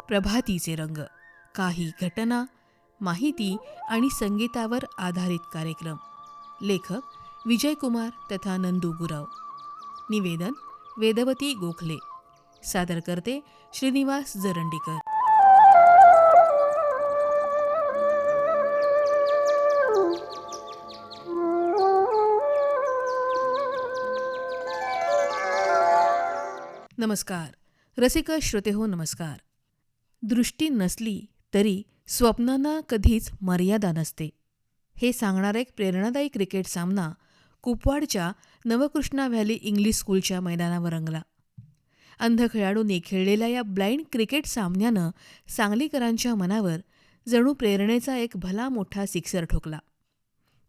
प्रभातीचे रंग, काही घटना, माहिती आणि संगीतावर आधारित कार्यक्रम. लेखक विजय कुमार तथा नंदू गुरव. निवेदन वेदवती गोखले. सादर करते श्रीनिवास जरंडीकर. नमस्कार रसिक श्रोते हो, नमस्कार. दृष्टी नसली तरी स्वप्नांना कधीच मर्यादा नसते, हे सांगणारा एक प्रेरणादायी क्रिकेट सामना कुपवाडच्या नवकृष्णा व्हॅली इंग्लिश स्कूलच्या मैदानावर रंगला. अंध खेळाडूंनी खेळलेल्या या ब्लाइंड क्रिकेट सामन्यानं सांगलीकरांच्या मनावर जणू प्रेरणेचा एक भला मोठा सिक्सर ठोकला.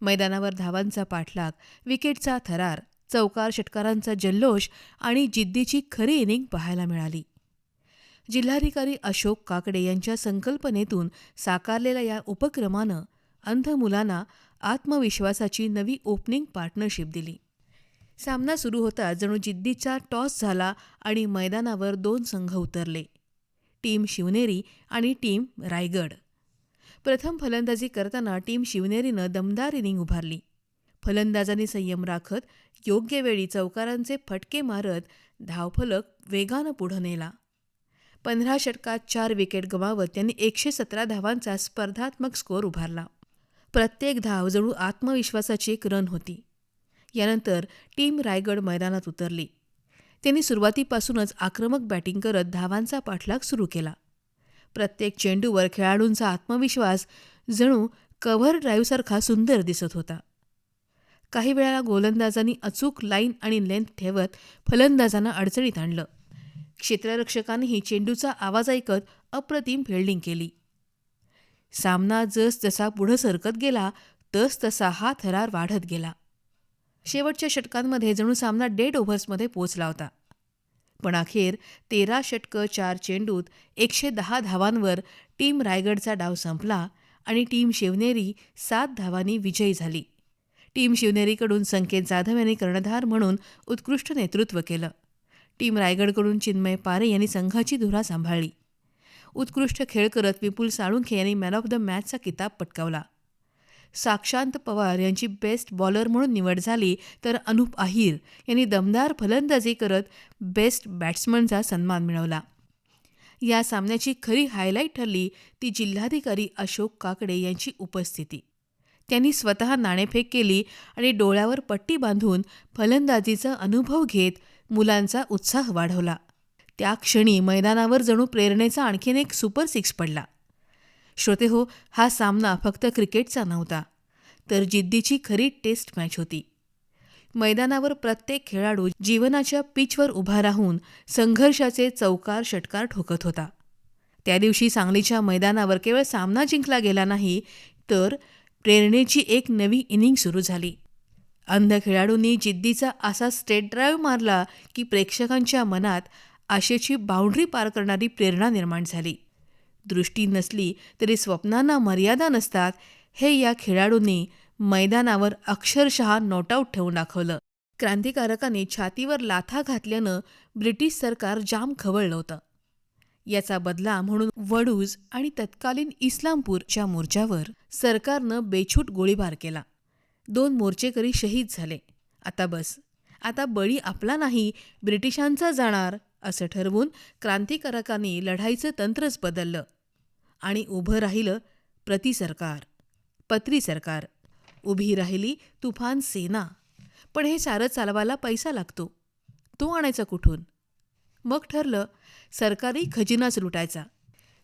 मैदानावर धावांचा पाठलाग, विकेटचा थरार, चौकार षटकारांचा जल्लोष आणि जिद्दीची खरी इनिंग पाहायला मिळाली. जिल्हाधिकारी अशोक काकडे यांच्या संकल्पनेतून साकारलेल्या या उपक्रमानं अंध मुलांना आत्मविश्वासाची नवी ओपनिंग पार्टनरशिप दिली. सामना सुरू होताच जणू जिद्दीचा टॉस झाला आणि मैदानावर 2 संघ उतरले, टीम शिवनेरी आणि टीम रायगड. प्रथम फलंदाजी करताना टीम शिवनेरीनं दमदार इनिंग उभारली. फलंदाजांनी संयम राखत योग्य वेळी चौकारांचे फटके मारत धावफलक वेगानं पुढं नेला. 15 षटकात 4 विकेट गमावत त्यांनी 117 धावांचा स्पर्धात्मक स्कोअर उभारला. प्रत्येक धाव जणू आत्मविश्वासाची एक रन होती. यानंतर टीम रायगड मैदानात उतरली. त्यांनी सुरुवातीपासूनच आक्रमक बॅटिंग करत धावांचा पाठलाग सुरू केला. प्रत्येक चेंडूवर खेळाडूंचा आत्मविश्वास जणू कव्हर ड्राईव्हसारखा सुंदर दिसत होता. काही वेळा गोलंदाजांनी अचूक लाईन आणि लेंथ ठेवत फलंदाजांना अडचणीत आणलं. क्षेत्ररक्षकांनीही चेंडूचा आवाज ऐकत अप्रतिम फिल्डिंग केली. सामना जसजसा पुढं सरकत गेला तसतसा हा थरार वाढत गेला. शेवटच्या षटकांमध्ये जणू सामना डेड ओव्हर्समध्ये पोचला होता. पण अखेर 13 षटकं 4 चेंडूत 110 धावांवर टीम रायगडचा डाव संपला आणि टीम शिवनेरी 7 धावांनी विजयी झाली. टीम शिवनेरीकडून संकेत जाधव यांनी कर्णधार म्हणून उत्कृष्ट नेतृत्व केलं. टीम रायगडकडून चिन्मय पारे यांनी संघाची धुरा सांभाळली. उत्कृष्ट खेळ करत विपुल साळुंखे यांनी मॅन ऑफ द मॅचचा किताब पटकावला. साक्षांत पवार यांची बेस्ट बॉलर म्हणून निवड झाली, तर अनुप आहिर यांनी दमदार फलंदाजी करत बेस्ट बॅट्समनचा सन्मान मिळवला. या सामन्याची खरी हायलाईट ठरली ती जिल्हाधिकारी अशोक काकडे यांची उपस्थिती. त्यांनी स्वतः नाणेफेक केली आणि डोळ्यावर पट्टी बांधून फलंदाजीचा अनुभव घेत मुलांचा उत्साह वाढवला. त्या क्षणी मैदानावर जणू प्रेरणेचा आणखीन एक सुपर सिक्स पडला. श्रोते हो, हा सामना फक्त क्रिकेटचा नव्हता, तर जिद्दीची खरी टेस्ट मॅच होती. मैदानावर प्रत्येक खेळाडू जीवनाच्या पिचवर उभा राहून संघर्षाचे चौकार षटकार ठोकत होता. त्या दिवशी सांगलीच्या मैदानावर केवळ सामना जिंकला गेला नाही, तर प्रेरणेची एक नवी इनिंग सुरू झाली. अंध खेळाडूंनी जिद्दीचा असा स्टेट ड्राईव्ह मारला की प्रेक्षकांच्या मनात आशेची बाउंड्री पार करणारी प्रेरणा निर्माण झाली. दृष्टी नसली तरी स्वप्नांना मर्यादा नसतात, हे या खेळाडूंनी मैदानावर अक्षरशः नॉट आऊट ठेवून दाखवलं. क्रांतिकारकांनी छातीवर लाथा घातल्यानं ब्रिटिश सरकार जाम खवळलं होतं. याचा बदला म्हणून वडूज आणि तत्कालीन इस्लामपूरच्या मोर्चावर सरकारनं बेछूट गोळीबार केला. 2 मोर्चेकरी शहीद झाले. आता बस, आता बळी आपला नाही, ब्रिटिशांचा जाणार असं ठरवून क्रांतिकारकांनी लढाईचं तंत्रच बदललं आणि उभं राहिलं प्रतिसरकार, पत्री सरकार. उभी राहिली तुफान सेना. पण हे सारं चालवायला पैसा लागतो, तो आणायचा कुठून? मग ठरलं सरकारी खजिनाच लुटायचा.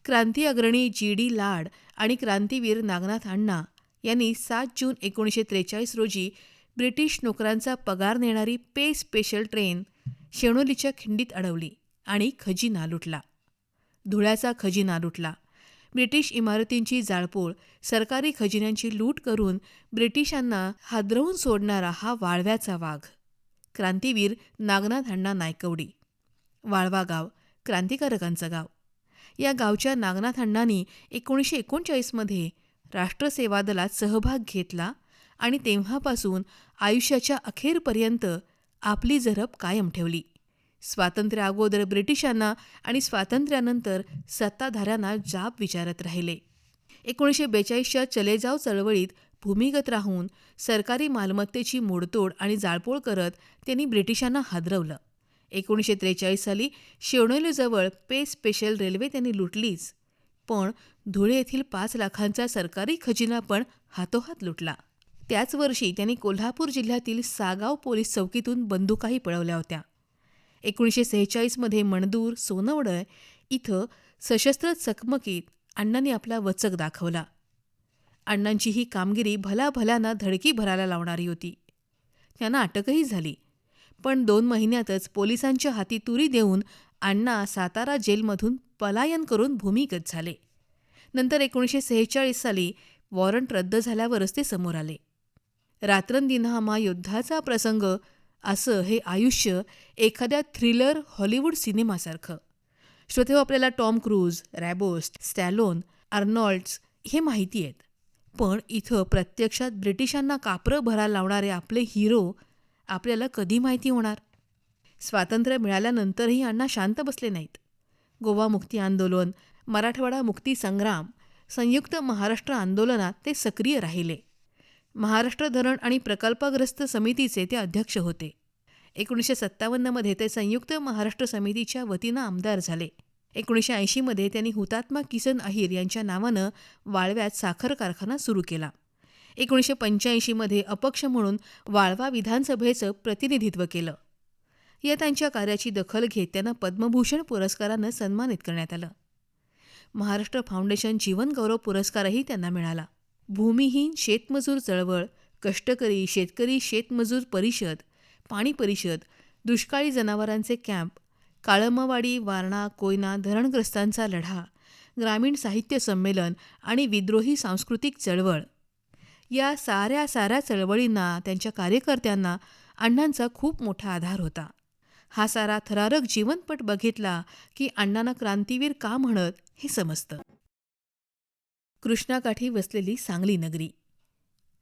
क्रांती अग्रणी G.D. लाड आणि क्रांतीवीर नागनाथ अण्णा यांनी 7 जून 1943 रोजी ब्रिटिश नोकरांचा पगार नेणारी पे स्पेशल ट्रेन शेणोलीच्या खिंडीत अडवली आणि खजिना लुटला. धुळ्याचा खजिना लुटला. ब्रिटिश इमारतींची जाळपोळ, सरकारी खजिन्यांची लूट करून ब्रिटिशांना हादरवून सोडणारा हा वाळव्याचा वाघ, क्रांतीवीर नागनाथ अण्णा नायकवडी. वाळवा गाव क्रांतिकारकांचं गाव. या गावच्या नागनाथ अण्णांनी 1939मध्ये राष्ट्रसेवा दलात सहभाग घेतला आणि तेव्हापासून आयुष्याच्या अखेरपर्यंत आपली जरब कायम ठेवली. स्वातंत्र्या अगोदर ब्रिटिशांना आणि स्वातंत्र्यानंतर सत्ताधाऱ्यांना जाब विचारत राहिले. 1942च्या चले जाव चळवळीत भूमिगत राहून सरकारी मालमत्तेची मोडतोड आणि जाळपोळ करत त्यांनी ब्रिटिशांना हादरवलं. 1943 साली शेवणोलीजवळ पे स्पेशल रेल्वे त्यांनी लुटलीच, पण धुळे येथील 5 लाखांचा सरकारी खजिना पण हातोहात लुटला. त्याच वर्षी त्यांनी कोल्हापूर जिल्ह्यातील सागाव पोलीस चौकीतून बंदुकाही पळवल्या होत्या. 1946मध्ये मणदूर सोनवडे इथं सशस्त्र चकमकीत अण्णांनी आपला वचक दाखवला. अण्णांची ही कामगिरी भल्याभल्यानं धडकी भरायला लावणारी होती. त्यांना अटकही झाली, पण 2 महिन्यातच पोलिसांच्या हाती तुरी देऊन अण्णा सातारा जेलमधून पलायन करून भूमिगत झाले. नंतर 1946 साली वॉरंट रद्द झाल्यावरच ते समोर आले. रात्रंदिनहामा युद्धाचा प्रसंग असं हे आयुष्य एखाद्या थ्रिलर हॉलिवूड सिनेमासारखं. श्रोतेहो, आपल्याला टॉम क्रूज, रॅबोस्ट, स्टॅलोन, आर्नॉल्ड्स हे माहिती आहेत, पण इथं प्रत्यक्षात ब्रिटिशांना कापरं भरायला लावणारे आपले हिरो आपल्याला कधी माहिती होणार? स्वातंत्र्य मिळाल्यानंतरही अण्णा शांत बसले नाहीत. गोवा मुक्ती आंदोलन, मराठवाडा मुक्ती संग्राम, संयुक्त महाराष्ट्र आंदोलनात ते सक्रिय राहिले. महाराष्ट्र धरण आणि प्रकल्पग्रस्त समितीचे ते अध्यक्ष होते. 1957मध्ये ते संयुक्त महाराष्ट्र समितीच्या वतीनं आमदार झाले. 1980मध्ये त्यांनी हुतात्मा किसन अहिर यांच्या नावानं वाळव्यात साखर कारखाना सुरू केला. 1985मध्ये अपक्ष म्हणून वाळवा विधानसभेचं प्रतिनिधित्व केलं. या त्यांच्या कार्याची दखल घेत त्यांना पद्मभूषण पुरस्कारानं सन्मानित करण्यात आलं. महाराष्ट्र फाउंडेशन जीवनगौरव पुरस्कारही त्यांना मिळाला. भूमिहीन शेतमजूर चळवळ, कष्टकरी शेतकरी शेतमजूर परिषद, पाणी परिषद, दुष्काळी जनावरांचे कॅम्प, काळमवाडी, वारणा, कोयना धरणग्रस्तांचा लढा, ग्रामीण साहित्य संमेलन आणि विद्रोही सांस्कृतिक चळवळ, या साऱ्या चळवळींना, त्यांच्या कार्यकर्त्यांना अण्णांचा खूप मोठा आधार होता. हा सारा थरारक जीवनपट बघितला की अण्णांना क्रांतीवीर का म्हणत हे समजतं. कृष्णाकाठी वसलेली सांगली नगरी.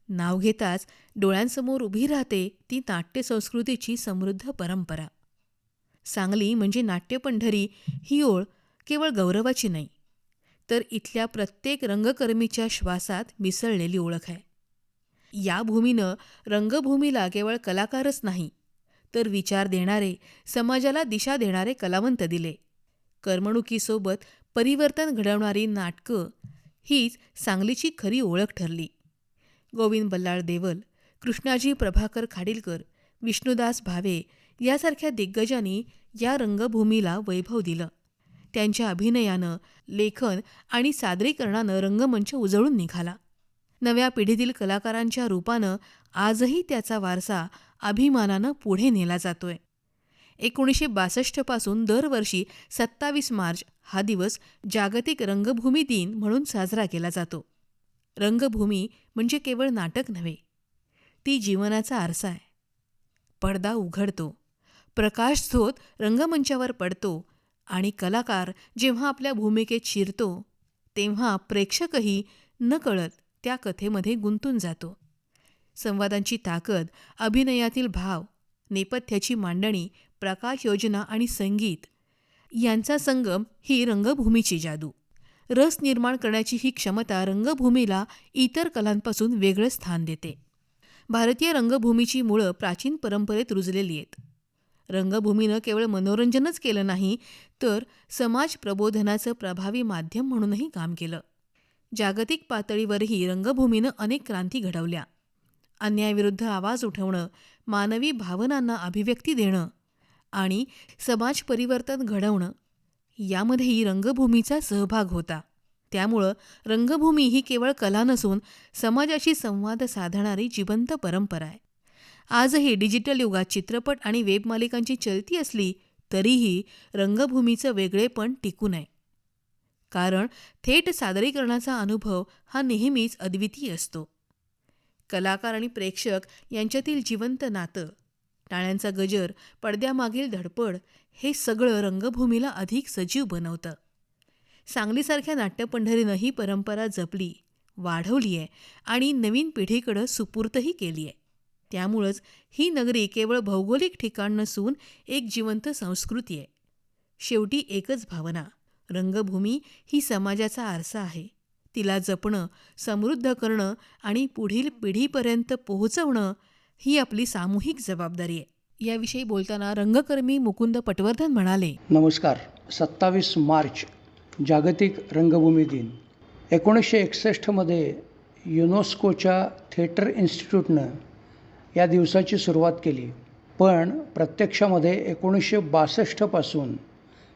नाव घेताच डोळ्यांसमोर उभी राहते ती नाट्यसंस्कृतीची समृद्ध परंपरा. सांगली म्हणजे नाट्यपंढरी ही ओळ केवळ गौरवाची नाही, तर इथल्या प्रत्येक रंगकर्मीच्या श्वासात मिसळलेली ओळख आहे. या भूमीनं रंगभूमीला केवळ कलाकारच नाही, तर विचार देणारे, समाजाला दिशा देणारे कलावंत दिले. करमणुकीसोबत परिवर्तन घडवणारी नाटकं हीच सांगलीची खरी ओळख ठरली. गोविंद बल्लाळ देवल, कृष्णाजी प्रभाकर खाडिलकर, विष्णुदास भावे यासारख्या दिग्गजांनी या रंगभूमीला वैभव दिलं. त्यांच्या अभिनयानं, लेखन आणि सादरीकरणानं रंगमंच उजळून निघाला. नव्या पिढीतील कलाकारांच्या रूपानं आजही त्याचा वारसा अभिमानानं पुढे नेला जातोय. 1962 पासून दरवर्षी 27 मार्च हा दिवस जागतिक रंगभूमी दिन म्हणून साजरा केला जातो. रंगभूमी म्हणजे केवळ नाटक नव्हे, ती जीवनाचा आरसा आहे. पडदा उघडतो, प्रकाशझोत रंगमंचावर पडतो आणि कलाकार जेव्हा आपल्या भूमिकेत शिरतो तेव्हा प्रेक्षकही नकळत त्या कथेमध्ये गुंतून जातो. संवादांची ताकद, अभिनयातील भाव, नेपथ्याची मांडणी, प्रकाशयोजना आणि संगीत यांचा संगम ही रंगभूमीची जादू. रस निर्माण करण्याची ही क्षमता रंगभूमीला इतर कलांपासून वेगळं स्थान देते. भारतीय रंगभूमीची मुळं प्राचीन परंपरेत रुजलेली आहेत. रंगभूमीनं केवळ मनोरंजनच केलं नाही, तर समाज प्रबोधनाचं प्रभावी माध्यम म्हणूनही काम केलं. जागतिक पातळीवरही रंगभूमीनं अनेक क्रांती घडवल्या. अन्यायाविरुद्ध आवाज उठवणं, मानवी भावनांना अभिव्यक्ती देणं आणि समाज परिवर्तन घडवणं यामध्येही रंगभूमीचा सहभाग होता. त्यामुळं रंगभूमी ही केवळ कला नसून समाजाशी संवाद साधणारी जिवंत परंपरा आहे. आजही डिजिटल युगात चित्रपट आणि वेबमालिकांची चलती असली तरीही रंगभूमीचं वेगळेपण टिकून आहे. कारण थेट सादरीकरणाचा अनुभव हा नेहमीच अद्वितीय असतो. कलाकार आणि प्रेक्षक यांच्यातील जिवंत नातं, टाळ्यांचा गजर, पडद्यामागील धडपड हे सगळं रंगभूमीला अधिक सजीव बनवतं. सांगलीसारख्या नाट्यपंढरीनं ही परंपरा जपली, वाढवली आहे आणि नवीन पिढीकडं सुपूर्तही केली आहे. त्यामुळंच ही नगरी केवळ भौगोलिक ठिकाण नसून एक जिवंत संस्कृती आहे. शेवटी एकच भावना, रंगभूमी ही समाजाचा आरसा आहे. तिला जपणं, समृद्ध करणं आणि पुढील पिढीपर्यंत पोहोचवणं ही आपली सामूहिक जबाबदारी आहे. याविषयी बोलताना रंगकर्मी मुकुंद पटवर्धन म्हणाले, नमस्कार. 27 मार्च जागतिक रंगभूमी दिन. 1961मध्ये युनेस्कोच्या थिएटर इन्स्टिट्यूटनं या दिवसाची सुरुवात केली, पण प्रत्यक्षामध्ये 1962पासून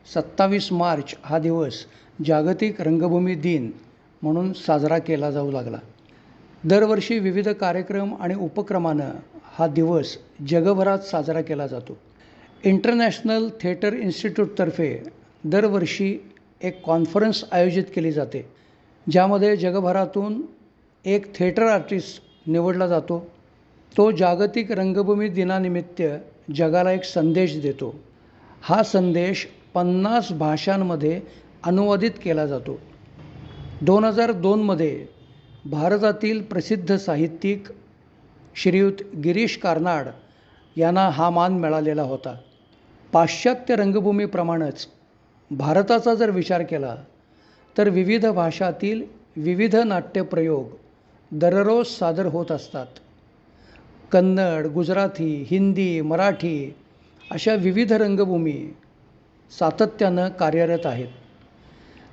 27 मार्च हा दिवस जागतिक रंगभूमी दिन म्हणून साजरा केला जाऊ लागला. दरवर्षी विविध कार्यक्रम आणि उपक्रमानं हा दिवस जगभरात साजरा केला जातो. इंटरनॅशनल थिएटर इन्स्टिट्यूटतर्फे दरवर्षी एक कॉन्फरन्स आयोजित केली जाते, ज्यामध्ये जगभरातून एक थिएटर आर्टिस्ट निवडला जातो. तो जागतिक रंगभूमी दिनानिमित्त जगाला एक संदेश देतो. हा संदेश 50 भाषांमध्ये अनुवादित केला जातो. 2002मध्ये भारतातील प्रसिद्ध साहित्यिक श्रीयुत गिरीश कार्नाड यांना हा मान मिळालेला होता. पाश्चात्य रंगभूमीप्रमाणेच भारताचा जर विचार केला तर विविध भाषातील विविध नाट्यप्रयोग दररोज सादर होत असतात. कन्नड, गुजराती, हिंदी, मराठी अशा विविध रंगभूमी सातत्यानं कार्यरत आहेत.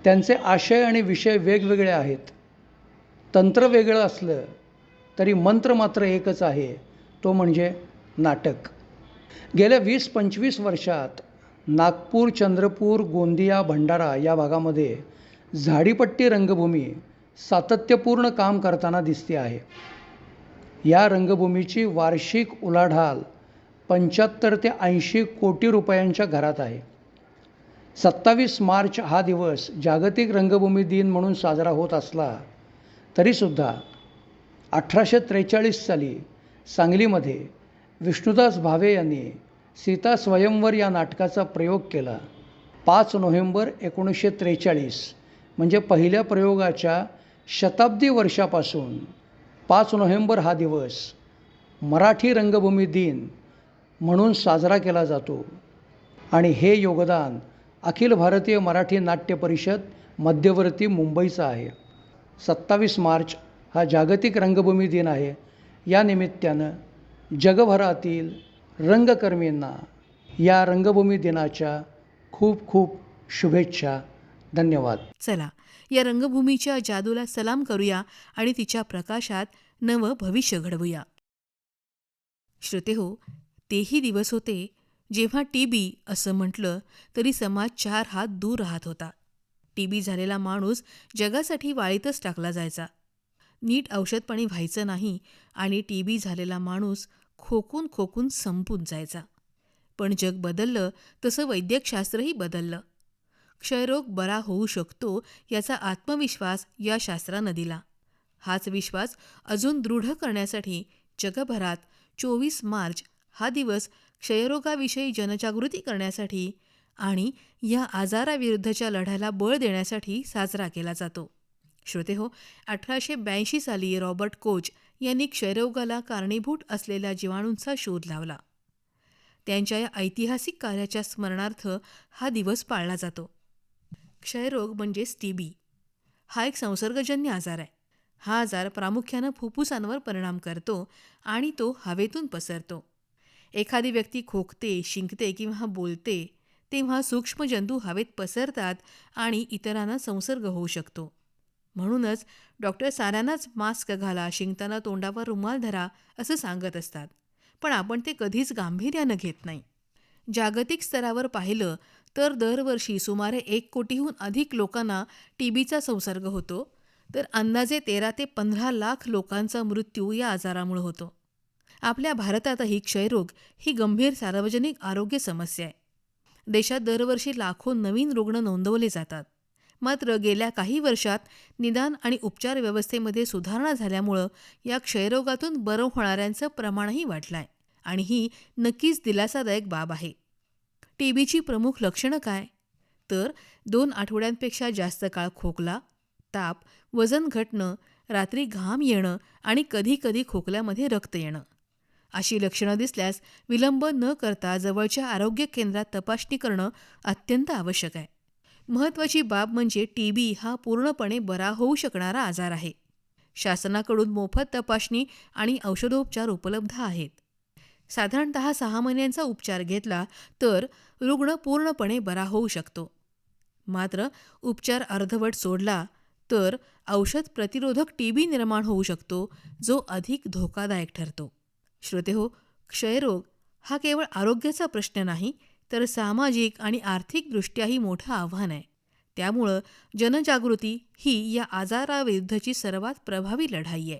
त्यांचे आशय आणि विषय वेगवेगळे आहेत. तंत्र वेगळं असलं तरी मंत्र मात्र एकच आहे, तो म्हणजे नाटक. गेल्या 20-25 वर्षात नागपूर, चंद्रपूर, गोंदिया, भंडारा या भागामध्ये झाडीपट्टी रंगभूमी सातत्यपूर्ण काम करताना दिसते आहे. या रंगभूमीची वार्षिक उलाढाल 75 ते 80 कोटी रुपयांच्या घरात आहे. 27 मार्च हा दिवस जागतिक रंगभूमी दिन म्हणून साजरा होत असला तरीसुद्धा 1843 साली सांगलीमध्ये विष्णुदास भावे यांनी सीता स्वयंवर या नाटकाचा प्रयोग केला. 5 नोव्हेंबर 1943 म्हणजे पहिल्या प्रयोगाच्या शताब्दी वर्षापासून 5 नोव्हेंबर हा दिवस मराठी रंगभूमी दिन म्हणून साजरा केला जातो. आणि हे योगदान अखिल भारतीय मराठी नाट्य परिषद मध्यवर्ती मुंबईचं आहे. 27 मार्च हा जागतिक रंगभूमी दिन आहे. या निमित्तानं जगभरातील रंगकर्मींना या रंगभूमी दिनाच्या खूप खूप शुभेच्छा. धन्यवाद. चला या रंगभूमीच्या जादूला सलाम करूया आणि तिच्या प्रकाशात नवं भविष्य घडवूया. श्रोतेहो, तेही दिवस होते जेव्हा टीबी असं म्हटलं तरी समाज 4 हात दूर राहत होता. टीबी झालेला माणूस जगासाठी वाळीतच टाकला जायचा. नीट औषधपाणी व्हायचं नाही आणि टीबी झालेला माणूस खोकून खोकून संपून जायचा. पण जग बदललं तसं वैद्यकशास्त्रही बदललं. क्षयरोग बरा होऊ शकतो याचा आत्मविश्वास या शास्त्रानं दिला. हाच विश्वास अजून दृढ करण्यासाठी जगभरात 24 मार्च हा दिवस क्षयरोगाविषयी जनजागृती करण्यासाठी आणि या आजाराविरुद्धच्या लढ्याला बळ देण्यासाठी साजरा केला जातो. श्रोतेहो, 1882 साली रॉबर्ट कोच यांनी क्षयरोगाला कारणीभूत असलेल्या जीवाणूंचा शोध लावला. त्यांच्या या ऐतिहासिक कार्याच्या स्मरणार्थ हा दिवस पाळला जातो. क्षयरोग म्हणजेच टीबी हा एक संसर्गजन्य आजार आहे. हा आजार प्रामुख्यानं फुफ्फुसांवर परिणाम करतो आणि तो हवेतून पसरतो. एखादी व्यक्ती खोकते, शिंकते किंवा बोलते तेव्हा सूक्ष्म जंतू हवेत पसरतात आणि इतरांना संसर्ग होऊ शकतो. म्हणूनच डॉक्टर साऱ्यांनाच मास्क घाला, शिंकताना तोंडावर रुमाल धरा असं सांगत असतात. पण आपण ते कधीच गांभीर्यानं घेत नाही. जागतिक स्तरावर पाहिलं तर दरवर्षी सुमारे 1 कोटीहून अधिक लोकांना टीबीचा संसर्ग होतो, तर अंदाजे 13 ते 15 लाख लोकांचा मृत्यू या आजारामुळे होतो. आपल्या भारतातही क्षयरोग ही गंभीर सार्वजनिक आरोग्य समस्या आहे. देशात दरवर्षी लाखो नवीन रुग्ण नोंदवले जातात. मात्र गेल्या काही वर्षात निदान आणि उपचार व्यवस्थेमध्ये सुधारणा झाल्यामुळं या क्षयरोगातून बरं होणाऱ्यांचं प्रमाणही वाढलं आहे आणि ही नक्कीच दिलासादायक बाब आहे. टीबीची प्रमुख लक्षणं काय? तर 2 आठवड्यांपेक्षा जास्त काळ खोकला, ताप, वजन घटणं, रात्री घाम येणं आणि कधीकधी खोकल्यामध्ये रक्त येणं. अशी लक्षणं दिसल्यास विलंब न करता जवळच्या आरोग्य केंद्रात तपासणी करणं अत्यंत आवश्यक आहे. महत्त्वाची बाब म्हणजे टीबी हा पूर्णपणे बरा होऊ शकणारा आजार आहे. शासनाकडून मोफत तपासणी आणि औषधोपचार उपलब्ध आहेत. साधारणतः 6 महिन्यांचा उपचार घेतला तर रुग्ण पूर्णपणे बरा होऊ शकतो. मात्र उपचार अर्धवट सोडला तर औषध प्रतिरोधक टीबी निर्माण होऊ शकतो, जो अधिक धोकादायक ठरतो. श्रोतेहो, क्षयरोग हा केवळ आरोग्याचा प्रश्न नाही, तर सामाजिक आणि आर्थिकदृष्ट्याही मोठं आव्हान आहे. त्यामुळं जनजागृती ही या आजाराविरुद्धची सर्वात प्रभावी लढाई आहे.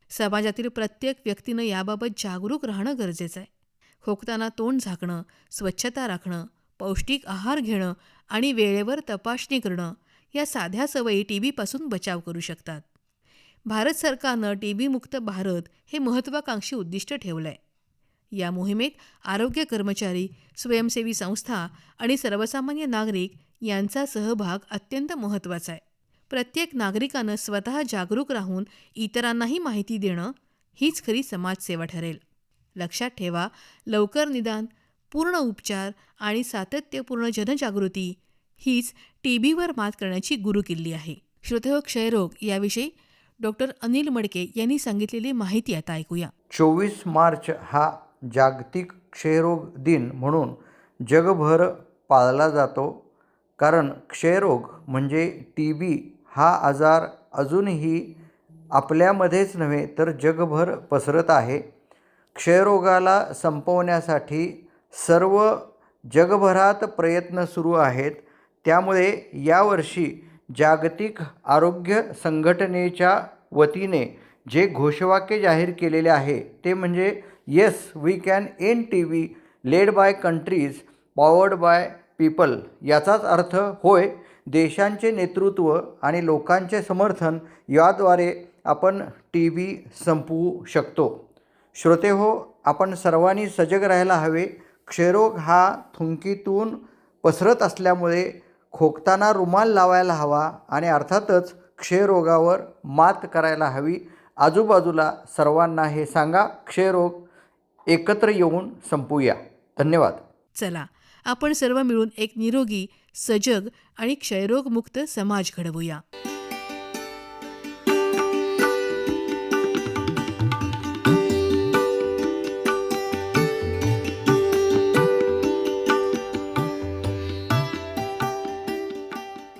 समाजातील प्रत्येक व्यक्तीनं याबाबत जागरूक राहणं गरजेचं आहे. खोकताना तोंड झाकणं, स्वच्छता राखणं, पौष्टिक आहार घेणं आणि वेळेवर तपासणी करणं या साध्या सवयी टीबीपासून बचाव करू शकतात. भारत सरकारनं टीबीमुक्त भारत हे महत्त्वाकांक्षी उद्दिष्ट ठेवलं आहे. या मोहिमेत आरोग्य कर्मचारी, स्वयंसेवी संस्था आणि सर्वसामान्य नागरिक यांचा सहभाग अत्यंत महत्त्वाचा आहे. प्रत्येक नागरिकानं स्वतः जागरूक राहून इतरांनाही माहिती देणं हीच खरी समाजसेवा ठरेल. लक्षात ठेवा, लवकर निदान, पूर्ण उपचार आणि सातत्यपूर्ण जनजागृती हीच टीबीवर मात करण्याची गुरुकिल्ली आहे. श्रोतेहो, क्षयरोग याविषयी डॉक्टर अनिल मडके यांनी सांगितलेली माहिती आता ऐकूया. 24 मार्च हा जागतिक क्षयरोग दिन म्हणून जगभर पाळला जातो. कारण क्षयरोग म्हणजे टीबी हा आजार अजूनही आपल्यामध्येच नव्हे तर जगभर पसरत आहे. क्षयरोगाला संपवण्यासाठी सर्व जगभरात प्रयत्न सुरू आहेत. त्यामुळे यावर्षी जागतिक आरोग्य संघटनेच्या वतीने जे घोषवाक्य जाहीर केलेले आहे ते म्हणजे yes we can end TB led by countries powered by people. याचाच अर्थ होय, देशांचे नेतृत्व आणि लोकांचे समर्थन याद्वारे आपण टीबी संपवू शकतो. श्रोतेहो, आपण सर्वांनी सजग राहायला हवे. क्षयरोग हा थुंकीतून पसरत असल्यामुळे खोकताना रुमाल लावायला हवा आणि अर्थातच क्षयरोगावर मात करायला हवी. आजूबाजूला सर्वांना हे सांगा, क्षयरोग एकत्र येऊन संपूया. धन्यवाद. चला, आपण सर्व मिळून एक निरोगी, सजग आणि क्षयरोगमुक्त समाज घडवूया.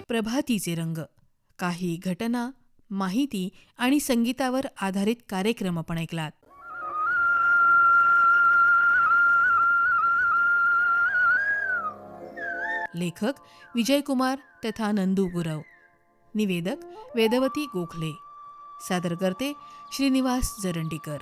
प्रभातीचे रंग, काही घटना, माहिती आणि संगीतावर आधारित कार्यक्रम आपण ऐकलात. लेखक विजयकुमार तथा नंदू गुरव. निवेदक वेदवती गोखले. सादरकर्ते श्रीनिवास जरंडीकर.